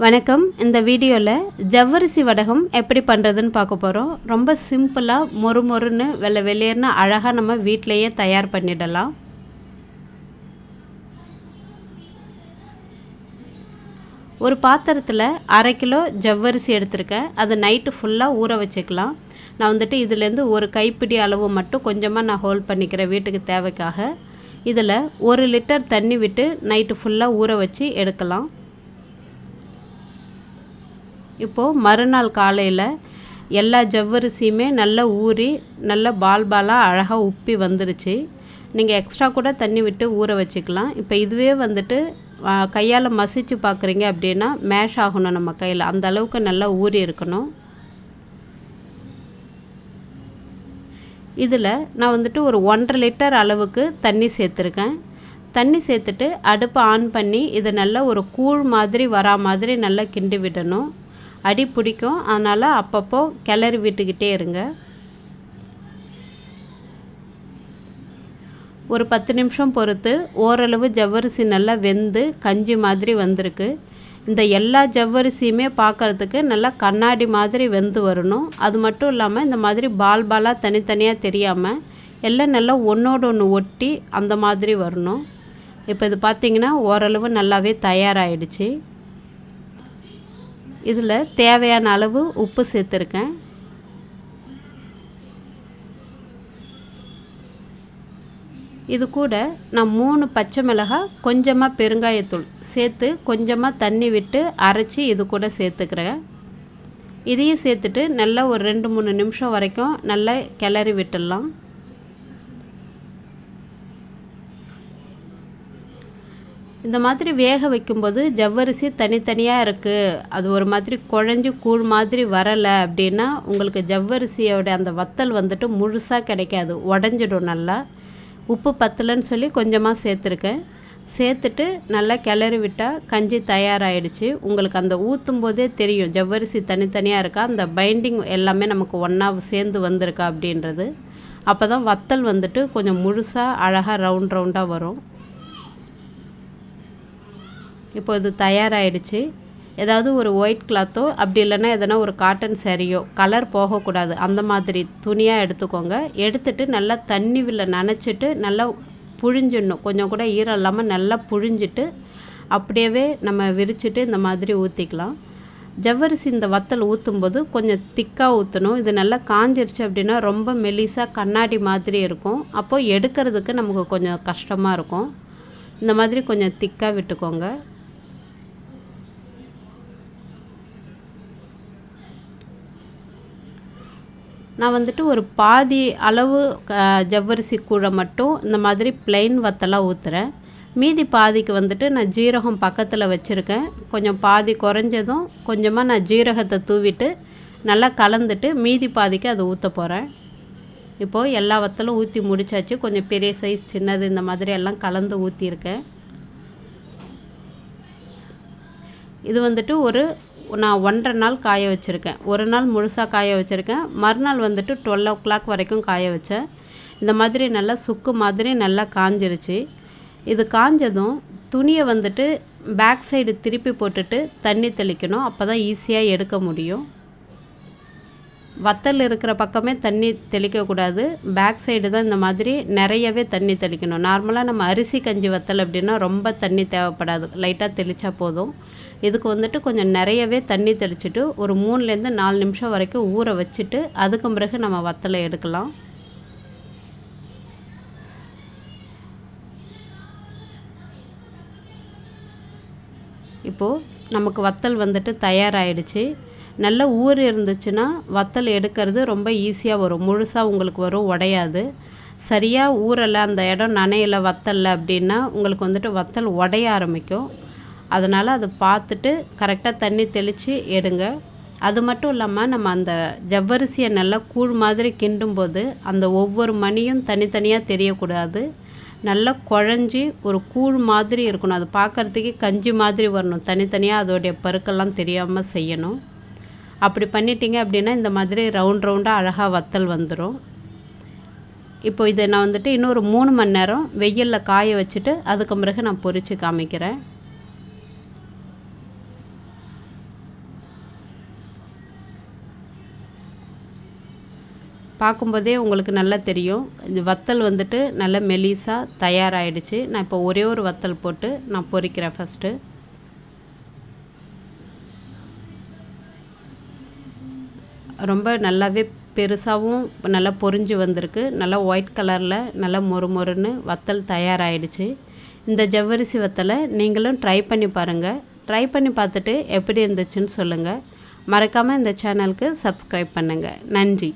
வணக்கம். இந்த வீடியோவில் ஜவ்வரிசி வடகம் எப்படி பண்ணுறதுன்னு பார்க்க போகிறோம். ரொம்ப சிம்பிளாக மொறுமொறுன்னு வெள்ளை வெளியேன்னு அழகாக நம்ம வீட்டிலையே தயார் பண்ணிடலாம். ஒரு பாத்திரத்தில் 1/2 கிலோ ஜவ்வரிசி எடுத்திருக்கேன். அது நைட்டு ஃபுல்லாக ஊற வச்சுக்கலாம். நான் இதுலேருந்து ஒரு கைப்பிடி அளவு மட்டும் கொஞ்சமாக நான் ஹோல்ட் பண்ணிக்கிறேன் வீட்டுக்கு தேவைக்காக. இதில் 1 லிட்டர் தண்ணி விட்டு நைட்டு ஃபுல்லாக ஊற வச்சு எடுக்கலாம். இப்போது மறுநாள் காலையில் எல்லா ஜவ்வரிசியுமே நல்லா ஊறி நல்லா பாலாக அழகாக உப்பி வந்துடுச்சு. நீங்கள் எக்ஸ்ட்ரா கூட தண்ணி விட்டு ஊற வச்சுக்கலாம். இப்போ இதுவே கையால் மசிச்சு பார்க்குறீங்க அப்படின்னா மேஷ் ஆகணும் நம்ம கையில், அந்த அளவுக்கு நல்லா ஊறி இருக்கணும். இதில் நான் ஒரு 1.5 லிட்டர் அளவுக்கு தண்ணி சேர்த்துருக்கேன். தண்ணி சேர்த்துட்டு அடுப்பை ஆன் பண்ணி இதை நல்லா ஒரு கூழ் மாதிரி வரா மாதிரி நல்லா கிண்டி விடணும். அடி பிடிக்கும், அதனால் அப்பப்போ கிளறி விட்டுக்கிட்டே இருங்க. ஒரு 10 நிமிஷம் பொறுத்து ஓரளவு ஜவ்வரிசி நல்லா வெந்து கஞ்சி மாதிரி வந்திருக்கு. இந்த எல்லா ஜவ்வரிசியுமே பார்க்குறதுக்கு நல்லா கண்ணாடி மாதிரி வெந்து வரணும். அது மட்டும் இல்லாமல் இந்த மாதிரி பாலாக தனித்தனியாக தெரியாமல் எல்லாம் நல்லா ஒன்றோடு ஒன்று ஒட்டி அந்த மாதிரி வரணும். இப்போ இது பார்த்திங்கன்னா ஓரளவு நல்லாவே தயாராகிடுச்சு. இதில் தேவையான அளவு உப்பு சேர்த்துருக்கேன். இது கூட நான் 3 பச்சை மிளகாய், கொஞ்சமாக பெருங்காயத்தூள் சேர்த்து கொஞ்சமாக தண்ணி விட்டு அரைச்சி இது கூட சேர்த்துக்கிறேன். இதையும் சேர்த்துட்டு நல்லா ஒரு 2-3 நிமிஷம் வரைக்கும் நல்லா கிளறி விட்டுடலாம். இந்த மாதிரி வேக வைக்கும்போது ஜவ்வரிசி தனித்தனியாக இருக்குது, அது ஒரு மாதிரி குழஞ்சி கூழ் மாதிரி வரலை அப்படின்னா உங்களுக்கு ஜவ்வரிசியோட அந்த வத்தல் முழுசாக கிடைக்காது, உடஞ்சிடும். நல்லா உப்பு பத்தலைன்னு சொல்லி கொஞ்சமாக சேர்த்துருக்கேன். சேர்த்துட்டு நல்லா கிளறி விட்டால் கஞ்சி தயாராகிடுச்சு. உங்களுக்கு அந்த ஊற்றும் போதே தெரியும் ஜவ்வரிசி தனித்தனியாக இருக்கா, அந்த பைண்டிங் எல்லாமே நமக்கு ஒன்றா சேர்ந்து வந்திருக்கா அப்படின்றது. அப்போ தான் வத்தல் கொஞ்சம் முழுசாக அழகாக ரவுண்டாக வரும். இப்போ இது தயாராகிடுச்சு. ஏதாவது ஒரு ஒயிட் கிளாத்தோ அப்படி இல்லைன்னா எதனா ஒரு காட்டன் சாரியோ, கலர் போகக்கூடாது, அந்த மாதிரி துணியாக எடுத்துக்கோங்க. எடுத்துட்டு நல்லா தண்ணியில் நனைச்சிட்டு நல்லா புழிஞ்சிடணும். கொஞ்சம் கூட ஈரம் இல்லாமல் நல்லா புழிஞ்சிட்டு அப்படியே நம்ம விரிச்சிட்டு இந்த மாதிரி ஊற்றிக்கலாம். ஜவ்வரிசி இந்த வத்தல் ஊற்றும்போது கொஞ்சம் திக்காக ஊற்றணும். இது நல்லா காஞ்சிருச்சு அப்படின்னா ரொம்ப மெலிசாக கண்ணாடி மாதிரி இருக்கும். அப்போது எடுக்கிறதுக்கு நமக்கு கொஞ்சம் கஷ்டமாக இருக்கும். இந்த மாதிரி கொஞ்சம் திக்காக விட்டுக்கோங்க. நான் ஒரு பாதி அளவு ஜவ்வரிசி கூழை மட்டும் இந்த மாதிரி பிளெயின் வத்தலாக ஊற்றுறேன். மீதி பாதிக்கு நான் ஜீரகம் பக்கத்தில் வச்சுருக்கேன். கொஞ்சம் பாதி குறைஞ்சதும் கொஞ்சமாக நான் ஜீரகத்தை தூவிட்டு நல்லா கலந்துட்டு மீதி பாதிக்கு அதை ஊற்ற போகிறேன். இப்போது எல்லா வத்தலும் ஊற்றி முடிச்சாச்சு. கொஞ்சம் பெரிய சைஸ், சின்னது, இந்த மாதிரி எல்லாம் கலந்து ஊற்றிருக்கேன். இது ஒரு நான் 1.5 நாள் காய வச்சுருக்கேன். ஒரு நாள் முழுசாக காய வச்சுருக்கேன். மறுநாள் 12 o'clock வரைக்கும் காய வச்சேன். இந்த மாதிரி நல்லா சுக்கு மாதிரி நல்லா காஞ்சிருச்சு. இது காஞ்சதும் துணியை பேக் சைடு திருப்பி போட்டுட்டு தண்ணி தெளிக்கணும். அப்போ தான் ஈஸியாக எடுக்க முடியும். வத்தல் இருக்கிற பக்கமே தண்ணி தெளிக்கக்கூடாது, பேக் சைடு தான் இந்த மாதிரி நிறையவே தண்ணி தெளிக்கணும். நார்மலாக நம்ம அரிசி கஞ்சி வத்தல் அப்படின்னா ரொம்ப தண்ணி தேவைப்படாது, லைட்டாக தெளித்தா போதும். இதுக்கு கொஞ்சம் நிறையவே தண்ணி தெளிச்சுட்டு ஒரு 3லேருந்து 4 நிமிஷம் வரைக்கும் ஊற வச்சுட்டு அதுக்கு பிறகு நம்ம வத்தலை எடுக்கலாம். இப்போது நமக்கு வத்தல் தயாராகிடுச்சு. நல்ல ஊர் இருந்துச்சுன்னா வத்தல் எடுக்கிறது ரொம்ப ஈஸியாக வரும், முழுசாக உங்களுக்கு வரும், உடையாது. சரியாக ஊறலை, அந்த இடம் நனையலை வத்தலில் அப்படின்னா உங்களுக்கு வத்தல் உடைய ஆரம்பிக்கும். அதனால் அதை பார்த்துட்டு கரெக்டாக தண்ணி தெளித்து எடுங்க. அது மட்டும் இல்லாமல் நம்ம அந்த ஜவ்வரிசியை நல்லா கூழ் மாதிரி கிண்டும்போது அந்த ஒவ்வொரு மணியும் தனித்தனியாக தெரியக்கூடாது, நல்லா குழஞ்சி ஒரு கூழ் மாதிரி இருக்கணும். அது பார்க்குறதுக்கே கஞ்சி மாதிரி வரணும், தனித்தனியாக அதோடைய பருக்கெல்லாம் தெரியாமல் செய்யணும். அப்படி பண்ணிட்டீங்க அப்படின்னா இந்த மாதிரி ரவுண்டாக அழகாக வத்தல் வந்துடும். இப்போ இதை நான் இன்னொரு 3 மணி நேரம் வெயிலில் காய வச்சுட்டு அதுக்கு பிறகு நான் பொரித்து காமிக்கிறேன். பார்க்கும்போதே உங்களுக்கு நல்லா தெரியும். இது வத்தல் வந்துட்டு நல்லா மெலிசாக தயாராகிடுச்சு. நான் இப்போ ஒரே ஒரு வத்தல் போட்டு நான் பொரிக்கிறேன் ஃபஸ்ட்டு. ரொம்ப நல்லாவே பெருசாகவும் நல்லா பொரிஞ்சு வந்திருக்கு. நல்லா ஒயிட் கலரில் நல்லா மொறு மொறுன்னு வத்தல் தயாராகிடுச்சு. இந்த ஜவ்வரிசி வத்தலை நீங்களும் ட்ரை பண்ணி பாருங்கள். ட்ரை பண்ணி பார்த்துட்டு எப்படி இருந்துச்சுன்னு சொல்லுங்கள். மறக்காமல் இந்த சேனலுக்கு சப்ஸ்கிரைப் பண்ணுங்கள். நன்றி.